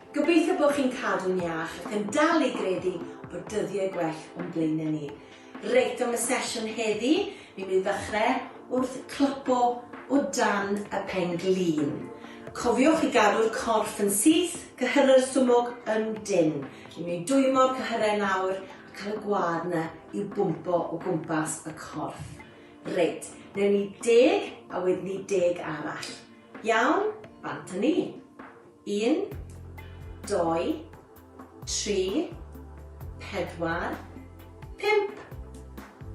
Gobeithio bod chi'n cadw'n iach ac yn dal i gredu bod dyddiau gwell o'n blaenau ni. Reit, am y sesiwn heddi, ni'n mynd i ddechrau wrth clypo o dan y pen-glin. Cofiwch i gadw'r corff yn syth, cyhyrra'r swmog yn dyn. Ni'n mynd i dwymo'r cyhyrau nawr a cael y gwaed yna i'w bwmpo o gwmpas y corff. Reit, newn ni 10 a wedyn ni 10 arall. Iawn, bant â ni. 1, 2, 3, 4, 5,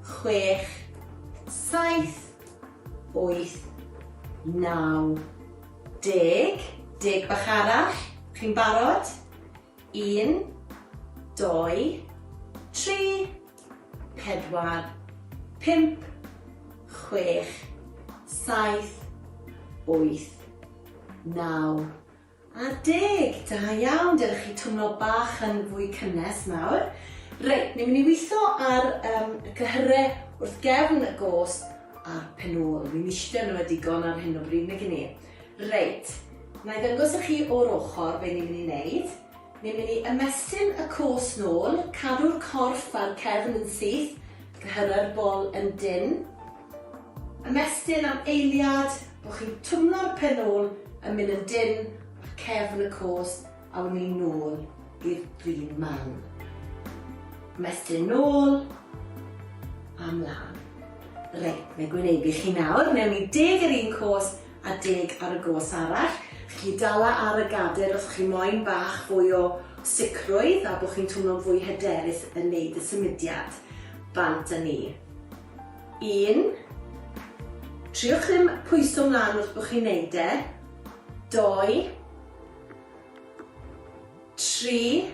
6, 7, 8, 9, 10. 10 bach arall. Chi'n barod? 1, 2, 3, 4, 5, 6, 7, 8, 9 a 10. Da iawn, dylech chi twmlo bach yn fwy cynnes nawr. Reit, ni'n mynd i weithio ar y cyhyrau wrth gefn y gost a'r penôl. Fi'n eistedd nhw digon ar hyn o bryd nag ni. Reit, na i ddangos i chi o'r ochr be ni'n mynd i wneud. Ni'n mynd i ymestyn y cos nôl, cadw'r corff a'r cefn yn syth, cyhyrra'r bol yn dyn. Ymestyn am eiliad, bod chi'n twmlo'r penôl yn mynd yn dyn, a cefn y cos a wn ni nôl i'r green man. Ymestyn nôl a mlaen. Reit, neu gwynebu chi nawr. Newn ni 10 ar un cos a 10 ar y gos arall. Chi dala ar y gader os chi moyn bach fwy o sicrwydd a bod chi'n twmlo'n fwy hyderus yn neud y symudiad. Bant â ni. 1. Triwch ddim pwyso mlaen wrth bod chi'n neud e. 2, 3,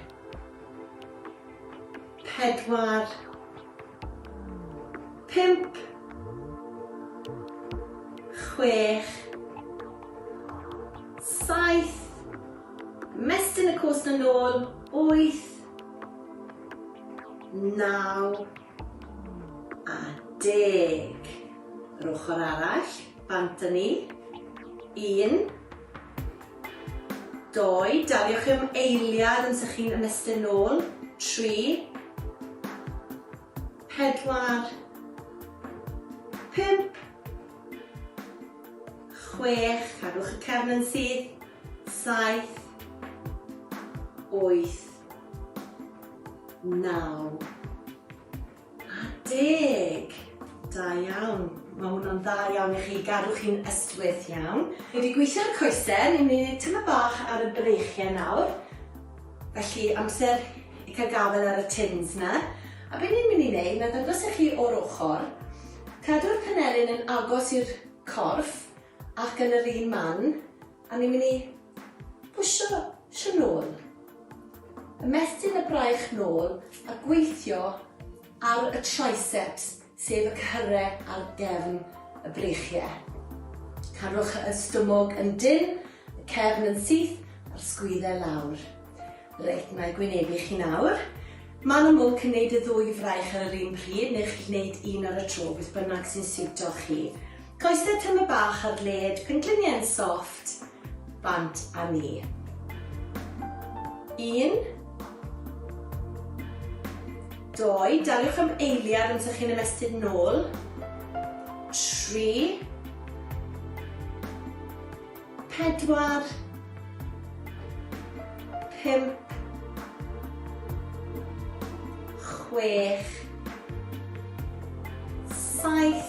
4, 5, 6, 7, ymestyn y cos yn ôl, 8, 9 a 10. Yr ochr arall, bant â ni. 1, 2, daliwch am eiliad yn sy'ch chi'n ymestyn nôl. 3, 4, 5, 6, cadwch y cefn yn syth, 7, 8, 9 a 10. Da iawn. Mae hwnna'n dda iawn i chi, gadw chi'n ystwyth iawn. Ni wedi gweithio'r coesau, ni'n mynd i tyma bach ar y breichiau nawr. Felly amser i cael gafel ar y tins na. A beth ni'n mynd i wneud, na ddangos i chi o'r ochr, cadw'r panelyn yn agos i'r corff ac yn yr un man, a ni'n mynd i pwysio nôl. Ymestyn y braich nôl a gweithio ar y triceps, sef y cyhyrau ar gefn y breichiau. Cadwch y stwmog yn dyn, y cefn yn syth, a'r sgwyddau lawr. Reit, na i gwynebu chi nawr. Ma'n aml cyn neud y ddwy fraich ar yr un pryd, neu chi'n neud un ar y tro, beth bynnag sy'n siwto chi. Coesau tyma bach ar led, pengliniau'n soft, bant a ni. 1, 2, daliwch am eiliad amser chi'n ymestyn nôl. 3, 4, 5, 6, 7,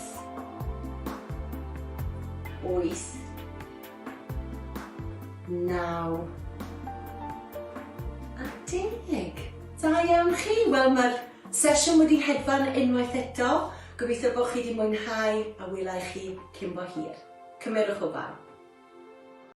8, 9 a 10. Da iawn chi. Wel, mae'r sesiwn wedi hedfan unwaith eto. Gobeithio bod chi wedi mwynhau a welai chi cyn bo hir. Cymerwch o fan.